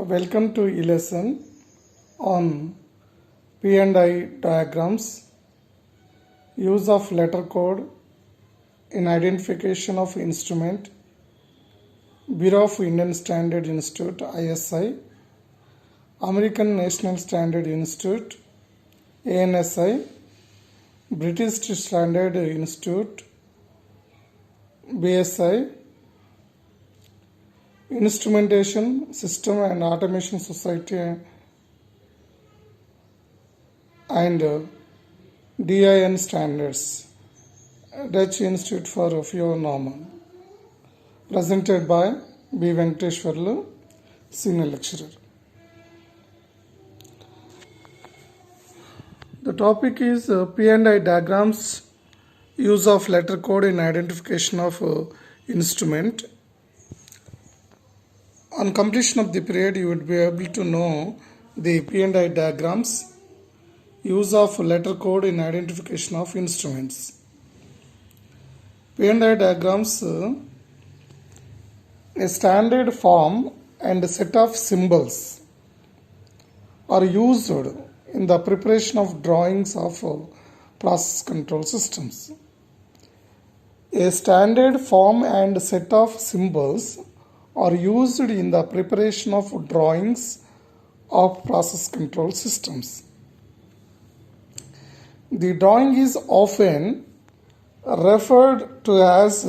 Welcome to e-lesson on P&I diagrams, use of letter code in identification of instrument, Bureau of Indian Standard Institute ISI, American National Standard Institute ANSI, British Standard Institute BSI, Instrumentation, System and Automation Society and DIN Standards, Dutch Institute for Phenomena, presented by B. Venkateshwarlu, Senior Lecturer. The topic is P&I diagrams, use of letter code in identification of instrument. On completion of the period, you would be able to know the P&I diagrams, use of letter code in identification of instruments. P&I diagrams, a standard form and set of symbols are used in the preparation of drawings of process control systems. A standard form and set of symbols are used in the preparation of drawings of process control systems. The drawing is often referred to as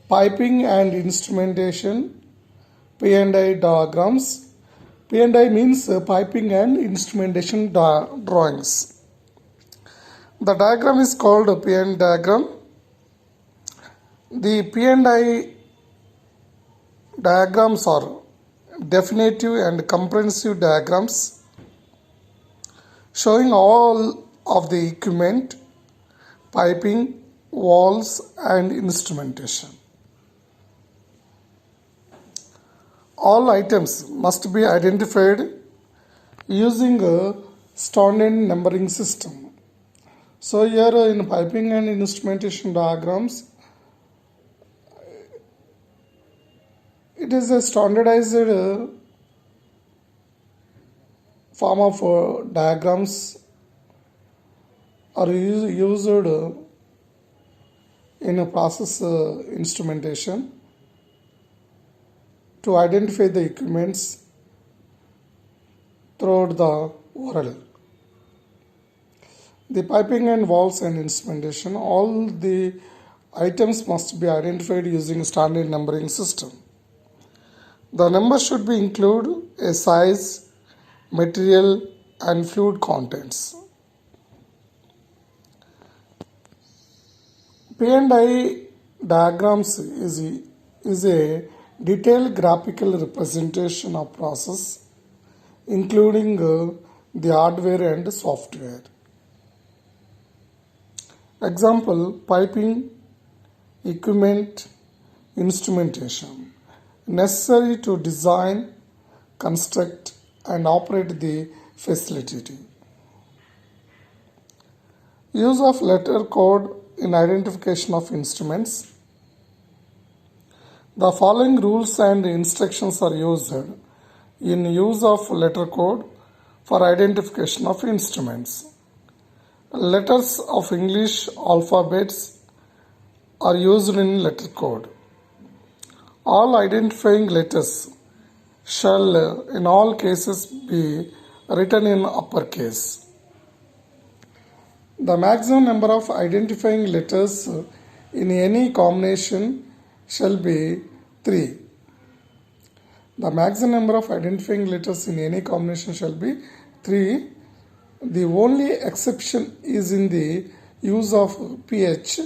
piping and instrumentation P&I diagrams. P&I means piping and instrumentation drawings. The diagram is called P&I diagram. The P&I diagrams are definitive and comprehensive diagrams showing all of the equipment, piping, valves and instrumentation. All items must be identified using a standard numbering system. So here in piping and instrumentation diagrams, it is a standardized form of diagrams are used in a process instrumentation to identify the equipments throughout the world. The piping and valves and instrumentation, all the items must be identified using standard numbering system. The number should be include a size, material and fluid contents. P&I diagrams is a detailed graphical representation of process including the hardware and software. Example, piping, equipment, instrumentation necessary to design, construct and operate the facility. Use of letter code in identification of instruments. The following rules and instructions are used in use of letter code for identification of instruments. Letters of English alphabets are used in letter code. All identifying letters shall in all cases be written in uppercase. The maximum number of identifying letters in any combination shall be 3. The maximum number of identifying letters in any combination shall be 3. The only exception is in the use of pH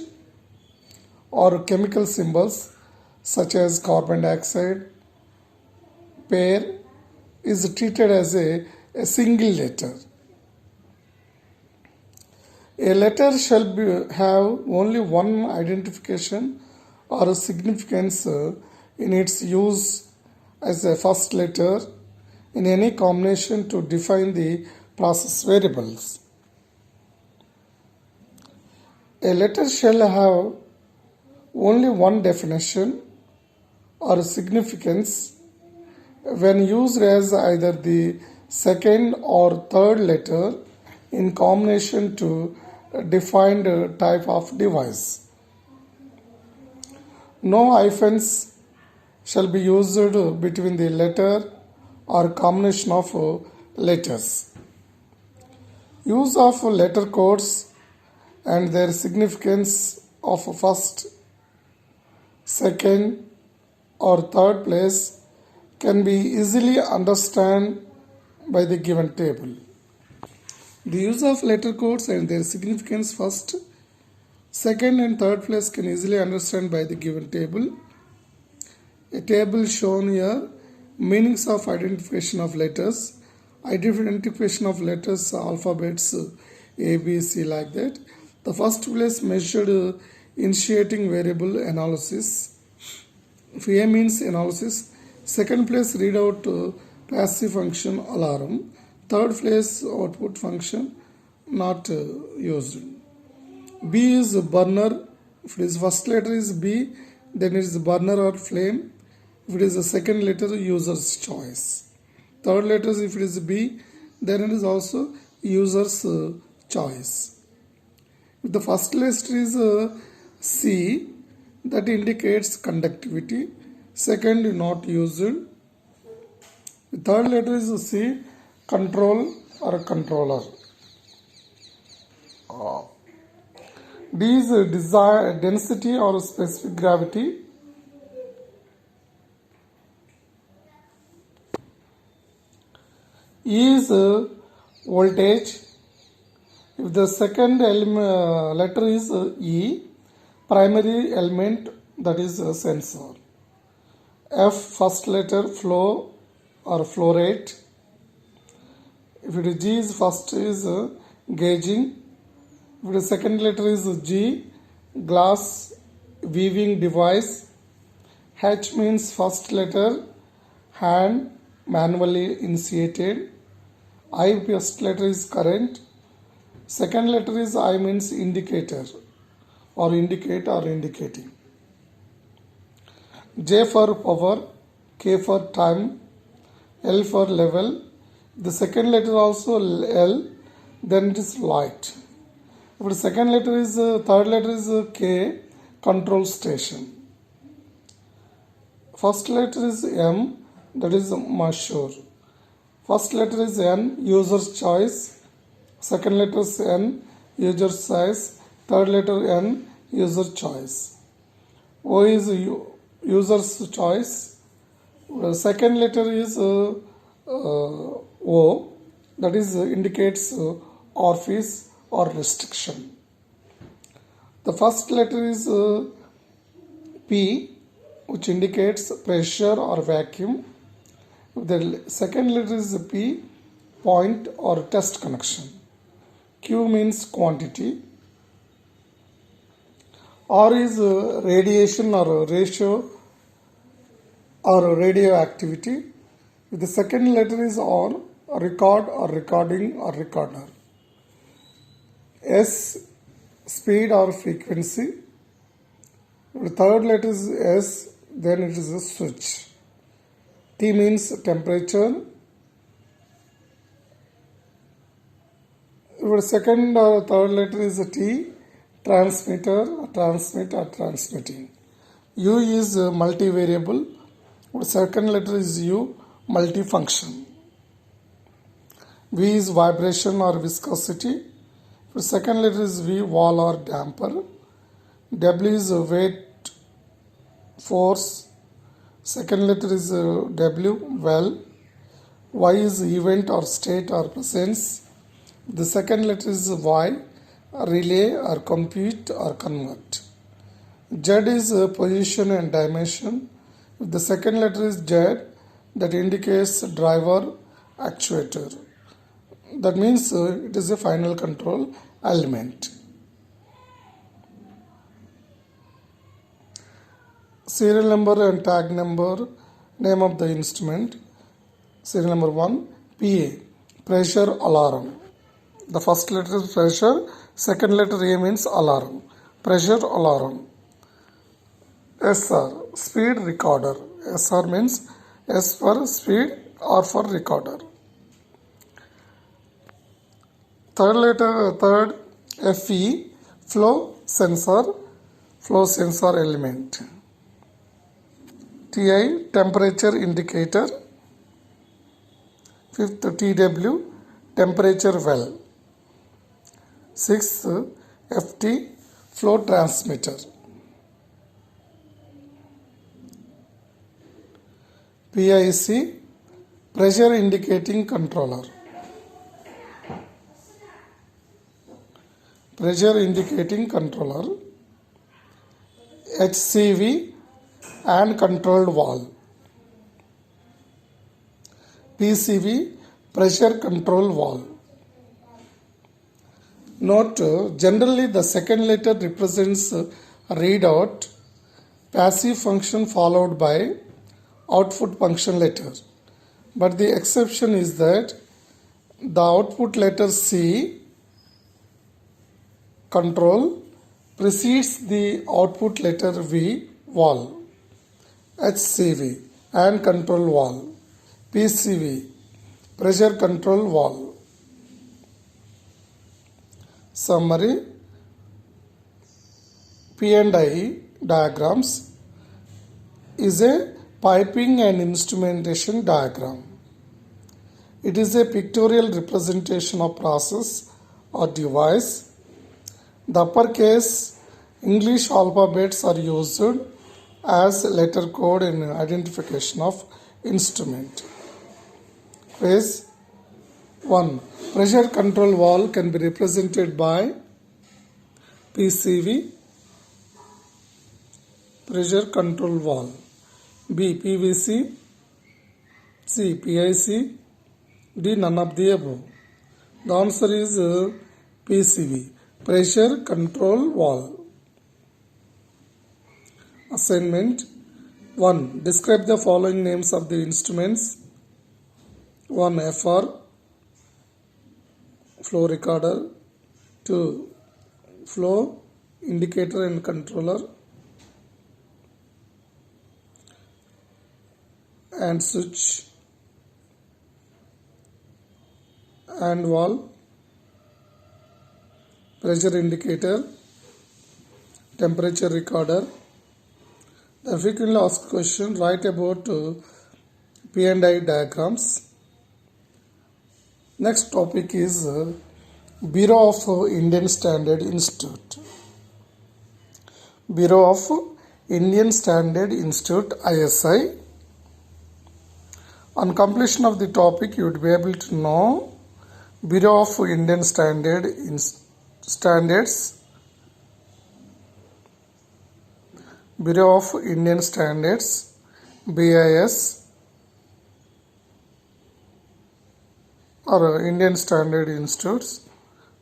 or chemical symbols such as carbon dioxide. Pair is treated as a single letter. A letter shall have only one identification or significance in its use as a first letter in any combination to define the process variables. A letter shall have only one definition or significance when used as either the second or third letter in combination to defined type of device. No hyphens shall be used between the letter or combination of letters. Use of letter codes and their significance of first, second or third place can be easily understood by the given table. The use of letter codes and their significance first, second and third place can easily understand by the given table. A table shown here, meanings of identification of letters, identification of letters, alphabets, A, B, C like that. The first place measured initiating variable analysis. If A means analysis, second place read out passive function alarm, third place output function not used. B is burner. If it is first letter is B, then it is burner or flame. If it is the second letter, user's choice. Third letter if it is B, then it is also user's choice. If the first letter is C, that indicates conductivity. Second not used. The third letter is C, control or controller. D is desired density or specific gravity. E is voltage. If the second letter is E, primary element, that is sensor. F, first letter, flow or flow rate. If it is G, is first is gauging. If the second letter is G, glass weaving device. H means first letter, hand, manually initiated. I, first letter is current. Second letter is I means indicator or indicate or indicating. J for power, K for time, L for level. The second letter also L, then it is light. If the second letter is, third letter is K, control station. First letter is M, that is measure. First letter is N, user's choice. Second letter is N, user's size. Third letter N, user choice. O is user's choice. Second letter is O, that is indicates office or restriction. The first letter is P, which indicates pressure or vacuum. The second letter is P, point or test connection. Q means quantity. R is radiation or ratio or radioactivity. The second letter is R, record or recording or recorder. S, speed or frequency. The third letter is S, then it is a switch. T means temperature. If the second or third letter is a T, transmitter, transmit or transmitting. U is multivariable. The second letter is U, multifunction. V is vibration or viscosity. The second letter is V, wall or damper. W is weight, force. Second letter is W, well. Y is event or state or presence. The second letter is Y, relay or compute or convert. Z is position and dimension. The second letter is Z, that indicates driver, actuator. That means it is a final control element. Serial number and tag number, name of the instrument. Serial number 1, PA, pressure alarm. The first letter is pressure, second letter A means alarm. Pressure alarm. SR, speed recorder. SR means S for speed, R for recorder. Third FE, flow sensor element. TI, temperature indicator. Fifth, TW, temperature well. Sixth, FT, flow transmitter. PIC, pressure indicating controller. Pressure indicating controller. HCV, and controlled valve. PCV, pressure control valve. Note, generally the second letter represents readout, passive function followed by output function letter. But the exception is that the output letter C, control, precedes the output letter V, valve. HCV, and control valve. PCV, pressure control valve. Summary: P&I diagrams is a piping and instrumentation diagram. It is a pictorial representation of process or device. The uppercase English alphabets are used as letter code in identification of instrument. Phase 1. Pressure control valve can be represented by PCV, pressure control valve. B. PVC. C. PIC. D. None of the above. The answer is PCV, pressure control valve. Assignment 1. Describe the following names of the instruments. 1. FR, flow recorder. 2. Flow indicator and controller and switch and valve. Pressure indicator, temperature recorder. The frequently asked question, write about P&I diagrams. Next topic is Bureau of Indian Standard Institute. Bureau of Indian Standard Institute, ISI. On completion of the topic, you would be able to know Bureau of Indian Standards, Bureau of Indian Standards, BIS, or Indian Standard Institutes,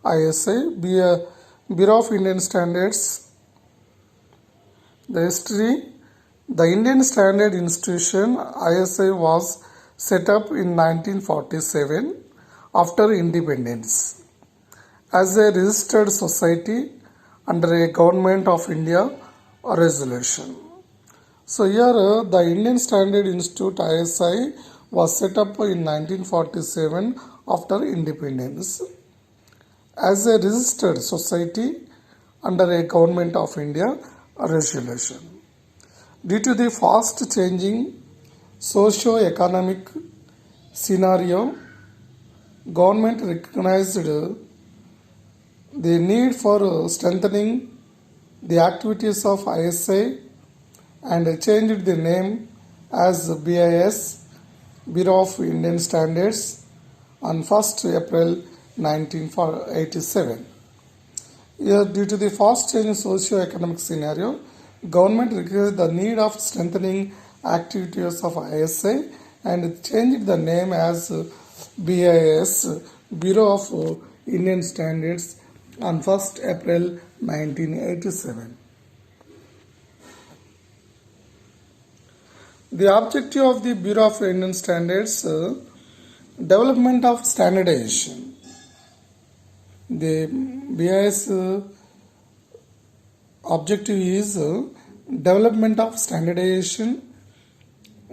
ISI. Bureau of Indian Standards. The history. The Indian Standard Institution, ISI, was set up in 1947 after independence as a registered society under a Government of India resolution. So here the Indian Standard Institute, ISI, was set up in 1947 after independence as a registered society under a Government of India resolution. Due to the fast changing socio-economic scenario, government recognized the need for strengthening the activities of ISI and changed the name as BIS, Bureau of Indian Standards, on 1st April 1987. Here, due to the fast changing socio-economic scenario, government recognized the need of strengthening activities of ISI and changed the name as BIS, Bureau of Indian Standards, on 1st April 1987. The objective of the Bureau of Indian Standards, development of standardization. The BIS objective is development of standardization,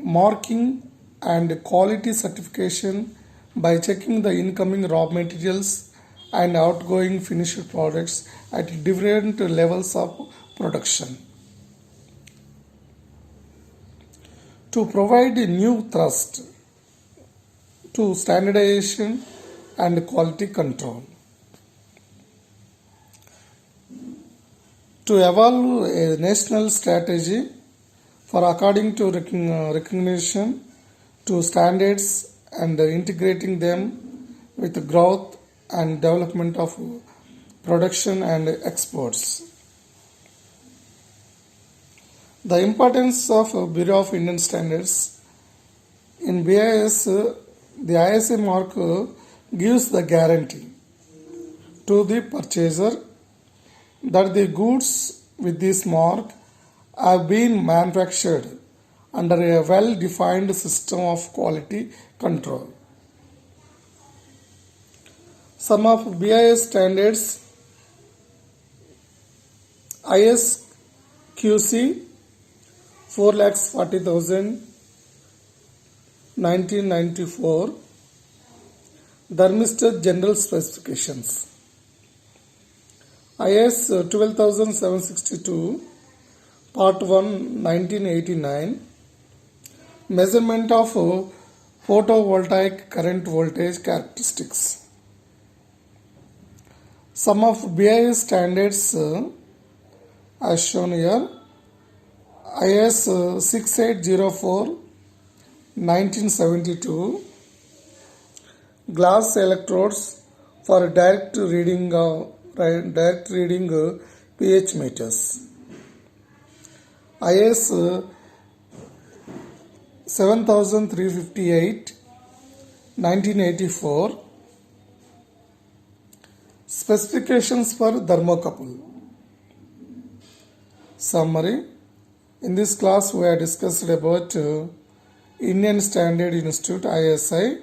marking and quality certification by checking the incoming raw materials and outgoing finished products at different levels of production. To provide a new thrust to standardization and quality control. To evolve a national strategy for according to recognition to standards and integrating them with growth and development of production and exports. The importance of Bureau of Indian Standards. In BIS, the ISA mark gives the guarantee to the purchaser that the goods with this mark have been manufactured under a well-defined system of quality control. Some of BIS standards: ISQC 4,40,000 1994, Thermistor General Specifications. IS 12762 Part 1 1989, Measurement of photovoltaic current voltage characteristics. Some of BIS standards as shown here: IS 6804 1972, glass electrodes for direct reading pH meters. IS 7358 1984, specifications for thermocouple. Summary: in this class we have discussed about Indian Standard Institute ISI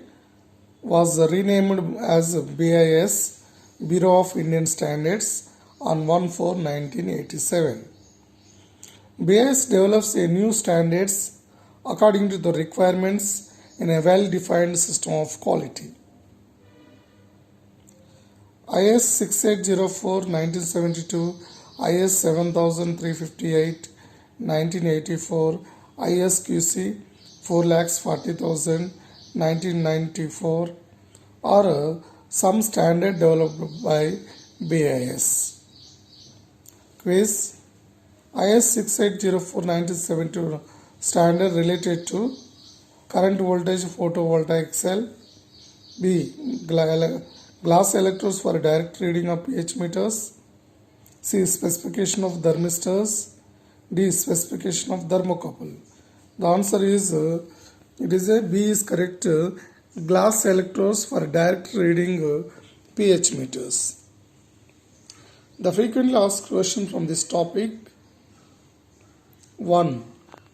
was renamed as BIS, Bureau of Indian Standards, on 1/4/1987. BIS develops a new standards according to the requirements in a well-defined system of quality. IS 6804 1972, IS 7358 1984, ISQC 4,40,000 1994 are some standard developed by BIS. Quiz: IS 6804 1972 standard related to current voltage photovoltaic cell. B. Glass electrodes for direct reading of pH meters. C. Specification of thermistors. D. Specification of thermocouple. The answer is B is correct. Glass electrodes for direct reading pH meters. The frequently asked question from this topic: 1.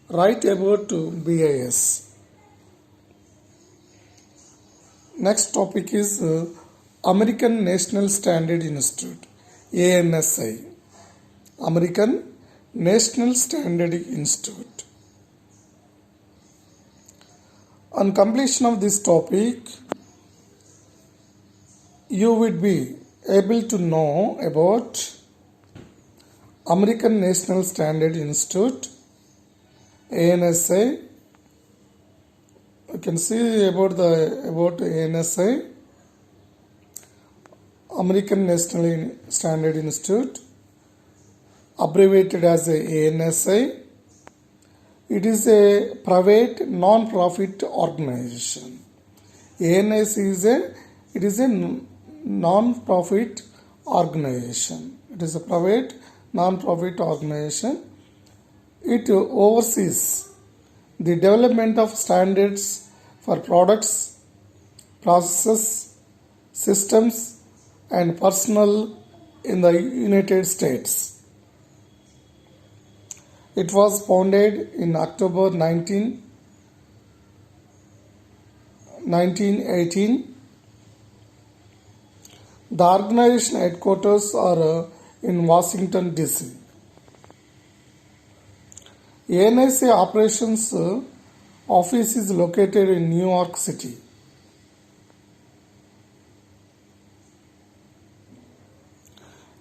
Write about BIS. Next topic is American National Standard Institute, ANSI. American National Standard Institute. On completion of this topic, you would be able to know about American National Standard Institute, ANSI. You can see about ANSI, American National Standard Institute, abbreviated as ANSI. It is a private non-profit organization. ANSI is a non-profit organization. It is a private non-profit organization. It oversees the development of standards for products, processes, systems, and personnel in the United States. It was founded in October 1918. The organization headquarters are in Washington, D.C. ANSI operations Office is located in New York City.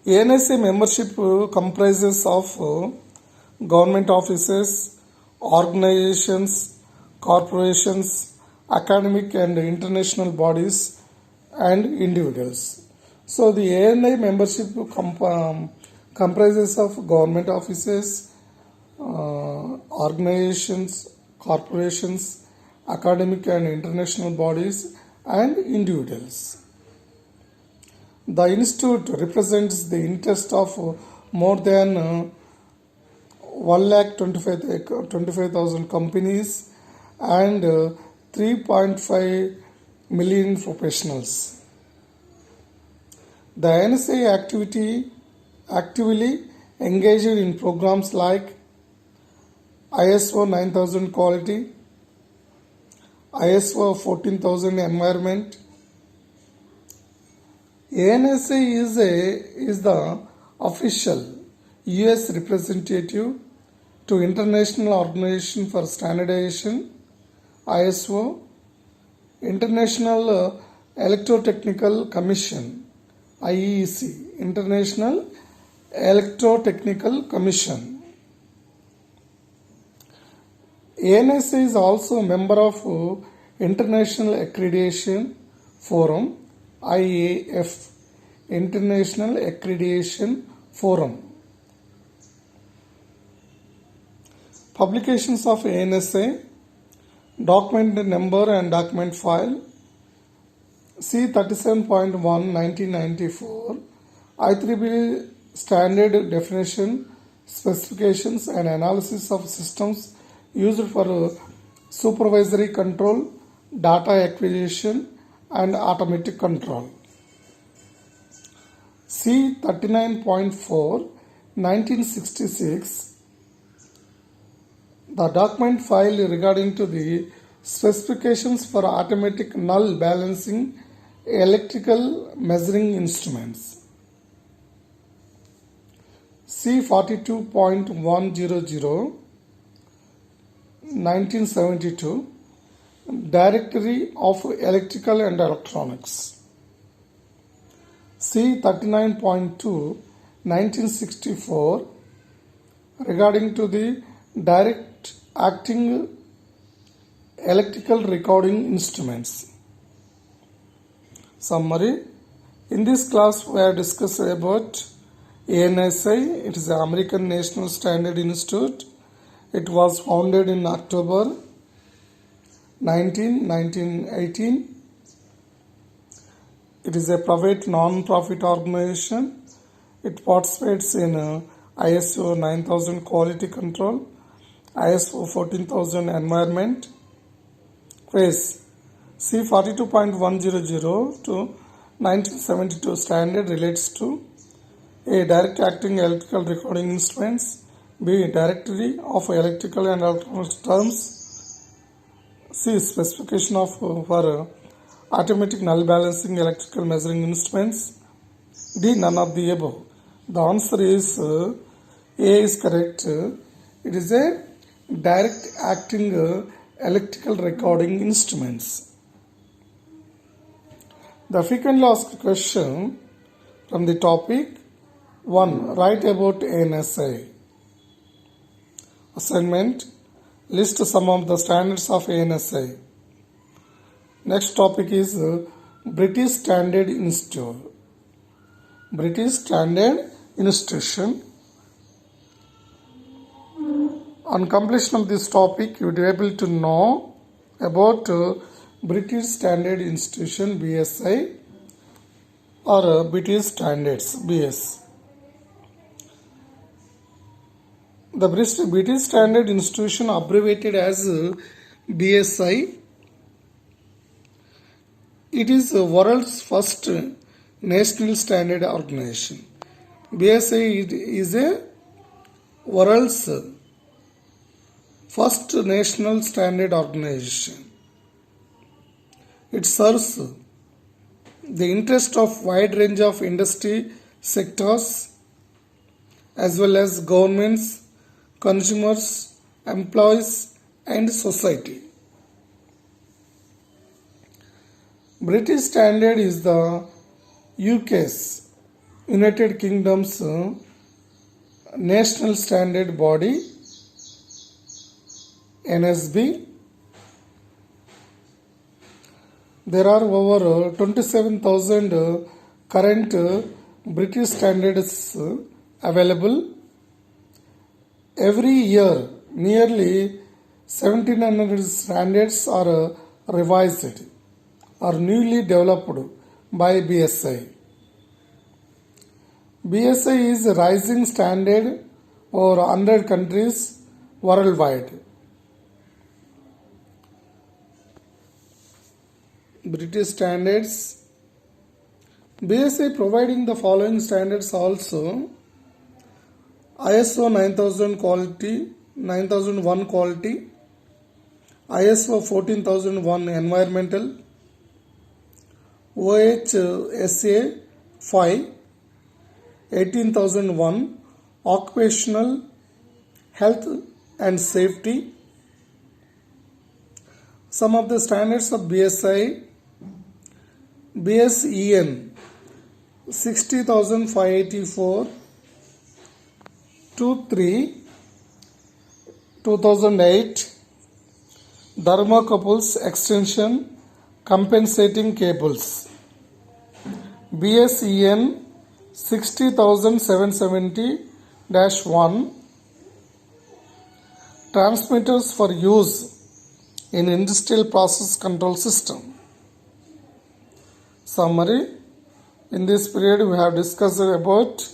ANSA membership comprises of government offices, organizations, corporations, academic and international bodies, and individuals. So the ANI membership comprises of government offices, organizations, corporations, academic and international bodies, and individuals. The institute represents the interest of more than 1,25,000 companies and 3.5 million professionals. The NSA actively engaged in programs like ISO 9000 quality, ISO 14000 environment. ANSA is the official US representative to International Organization for Standardization, ISO, International Electrotechnical Commission, IEC, International Electrotechnical Commission. ANSA is also a member of International Accreditation Forum, IAF, International Accreditation Forum. Publications of ANSA, document number and document file, C37.1 1994, IEEE standard definition, specifications and analysis of systems used for supervisory control, data acquisition and automatic control. C39.4 1966, the document file regarding to the specifications for automatic null balancing electrical measuring instruments. C42.100 1972, Directory of Electrical and Electronics. C39.2 1964, regarding to the direct acting electrical recording instruments. Summary. In this class we have discussed about ANSI. It is the American National Standard Institute. It was founded in October 1918. It is a private non-profit organization. It participates in ISO 9000 quality control, ISO 14000 environment. Quiz. C42.100 to 1972 standard relates to A. Direct acting electrical recording instruments, B. Directory of electrical and electronic terms, C. Specification of for automatic null balancing electrical measuring instruments, D. None of the above. The answer is A is correct. It is a direct acting electrical recording instruments. The frequently asked question from the topic 1. Write about ANSI. Assignment. List some of the standards of ANSI. Next topic is British Standard Institute. British Standard Institution. On completion of this topic, you will be able to know about British Standard Institution, BSI, or British Standards, BS. The British Standard Institution, abbreviated as BSI, it is the world's first national standard organization. BSI is a world's first national standard organization. It serves the interest of wide range of industry sectors as well as governments, consumers, employees and society. British Standard is the UK's, United Kingdom's national standard body, NSB. There are over 27,000 current British standards available. Every year, nearly 1,700 standards are revised or newly developed by BSI. BSI is a rising standard over 100 countries worldwide. British standards. BSI providing the following standards also: ISO 9001 quality, ISO 14001 environmental, OHSA 5, 18001 occupational health and safety. Some of the standards of BSI: BSEN 60,584 23 2008 thermocouples extension compensating cables. BSEN 60,770-1 transmitters for use in industrial process control system. Summary: in this period we have discussed about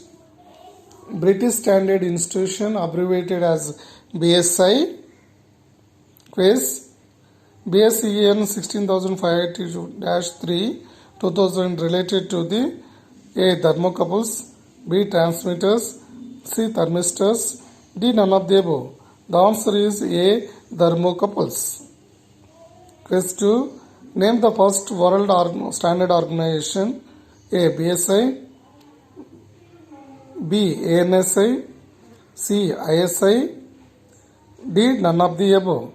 British Standard Institution, abbreviated as BSI. Quiz: BSEN 16582-3 2000 related to the A. thermocouples, B. transmitters, C. thermistors, D. none of the above. The answer is A. thermocouples. Quiz 2: name the first world standard organization. A. BSI, B. ANSI, C. ISI, D. none of the above.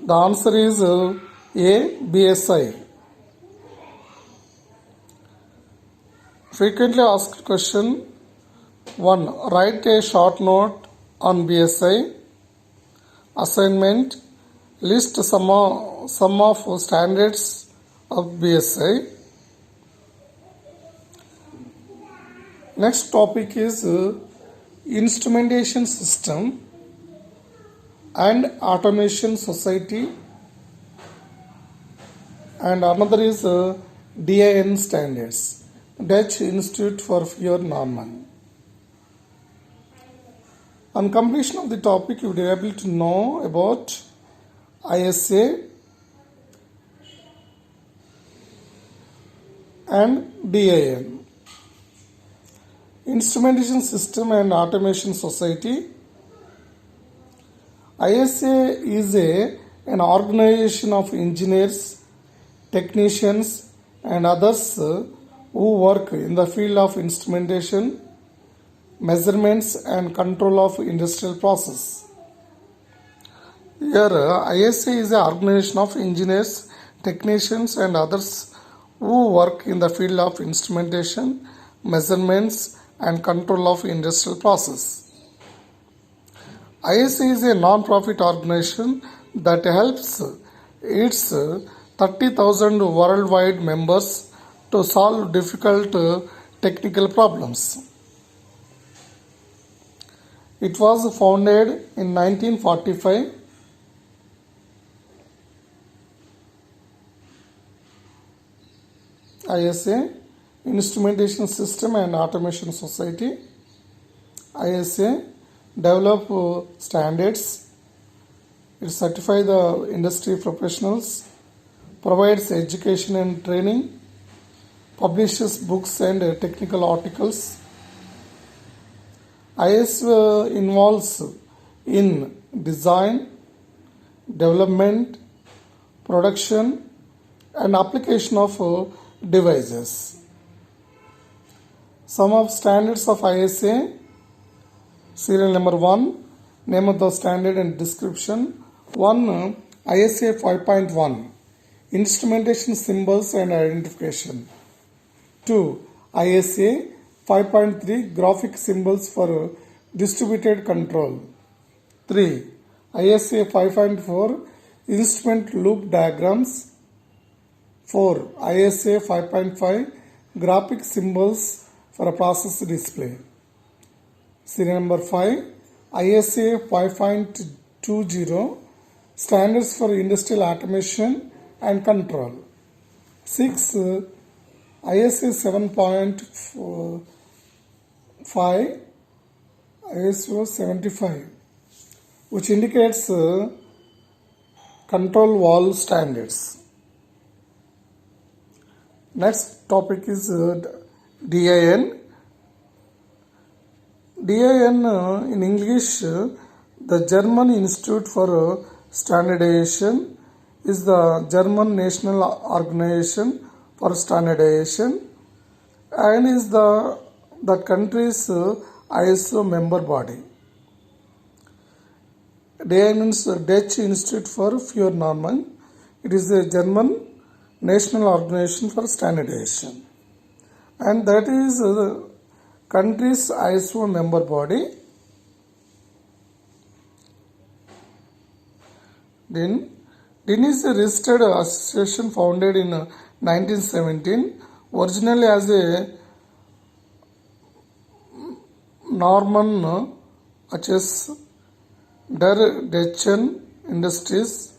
The answer is A. BSI. Frequently asked question 1. Write a short note on BSI. Assignment: list some of standards of BSI. Next topic is Instrumentation System and Automation Society, and another is DIN standards, Dutch Institute for Pure Normen. On completion of the topic, you will be able to know about ISA and DIN. Instrumentation System and Automation Society. ISA is an organization of engineers, technicians and others who work in the field of instrumentation, measurements and control of industrial process. Here, ISA is an organization of engineers, technicians and others who work in the field of instrumentation, measurements and control of industrial process. ISA is a non-profit organization that helps its 30,000 worldwide members to solve difficult technical problems. It was founded in 1945. ISA, Instrumentation System and Automation Society. ISA develop standards. It certifies the industry professionals, provides education and training, publishes books and technical articles. ISA involves in design, development, production and application of devices. Some of standards of ISA. Serial number 1, name of the standard and description. 1. ISA 5.1 instrumentation symbols and identification. 2. ISA 5.3 graphic symbols for distributed control. 3. ISA 5.4 instrument loop diagrams. 4. ISA 5.5 graphic symbols for a process display. Serial number 5. ISA 5.20 standards for industrial automation and control. 6. ISA 7.5 ISO 75 which indicates control valve standards. Next topic is DIN. DIN in English, the German Institute for Standardization is the German National Organization for Standardization and is the country's ISO member body. DIN means Dutch Institute for Pure Normen. It is the German National Organization for Standardization and that is the country's ISO member body. DIN is a registered association founded in 1917, originally as a Norman HS der Deutschen Industries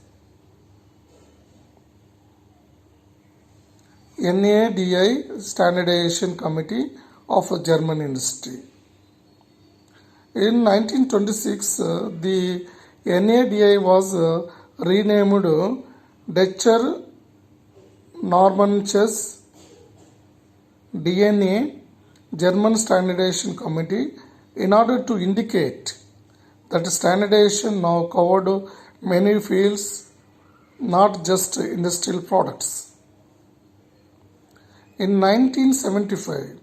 NADI Standardization Committee of German Industry. In 1926, the NADI was renamed Deutscher Normenschutz DNA German Standardization Committee in order to indicate that standardization now covered many fields, not just industrial products. In 1975,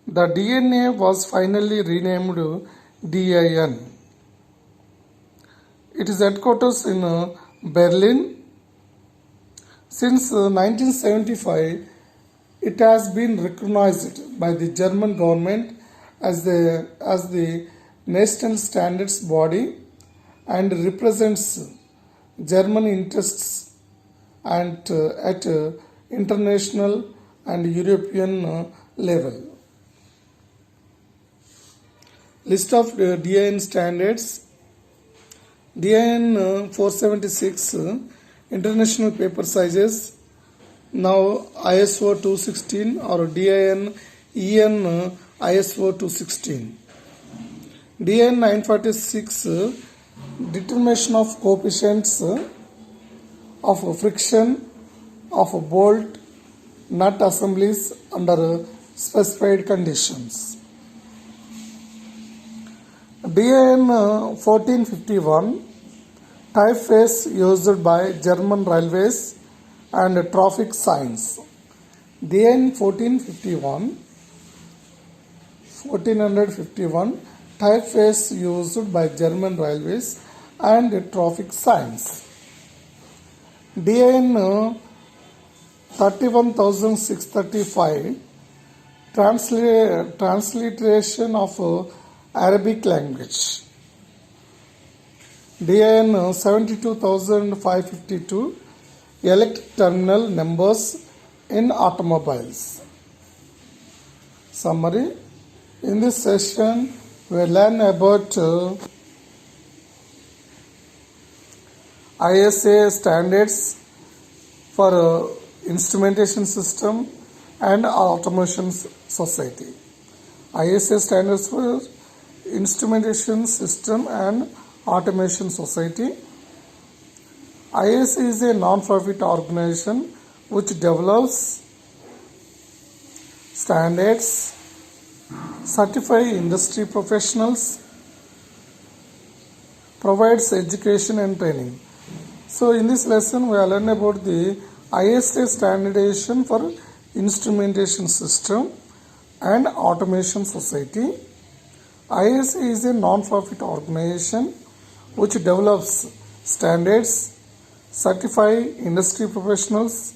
the DNA was finally renamed DIN. It is headquarters in Berlin. Since 1975, it has been recognized by the German government as the national standards body and represents German interests and at international and European level. List of DIN standards. DIN 476 international paper sizes. Now ISO 216 or DIN EN ISO 216. DIN 946 determination of coefficients of friction of bolt nut assemblies under specified conditions. DIN 1451 typeface used by German railways and traffic signs. DIN 1451 typeface used by German railways and traffic signs. DIN 31635 transliteration of Arabic language. DIN 72552 electric terminal numbers in automobiles. Summary. In this session, we learn about ISA standards for instrumentation system and automation society. ISA standards for instrumentation system and automation society. ISA is a non-profit organization which develops standards, certify industry professionals, provides education and training. So in this lesson we will learn about the ISA standardization for instrumentation system and automation society. ISA is a non-profit organization which develops standards, certify industry professionals,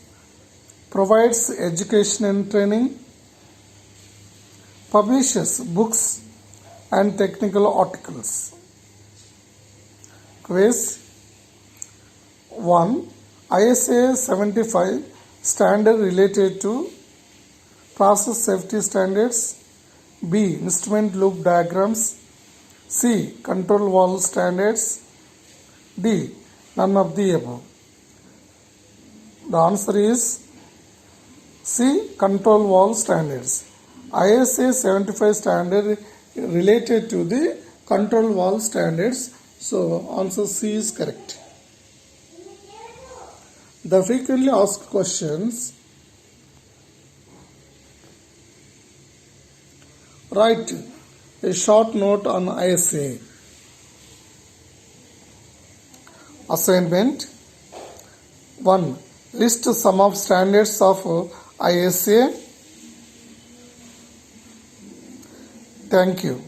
provides education and training, publishes books and technical articles. Quiz 1. ISA 75 standard related to process safety standards. B. Instrument loop diagrams. C. Control valve standards. D. None of the above. The answer is C. Control valve standards. ISA 75 standard related to the control valve standards. So answer C is correct. The frequently asked questions. Write a short note on ISA. Assignment 1. List some of standards of ISA. Thank you.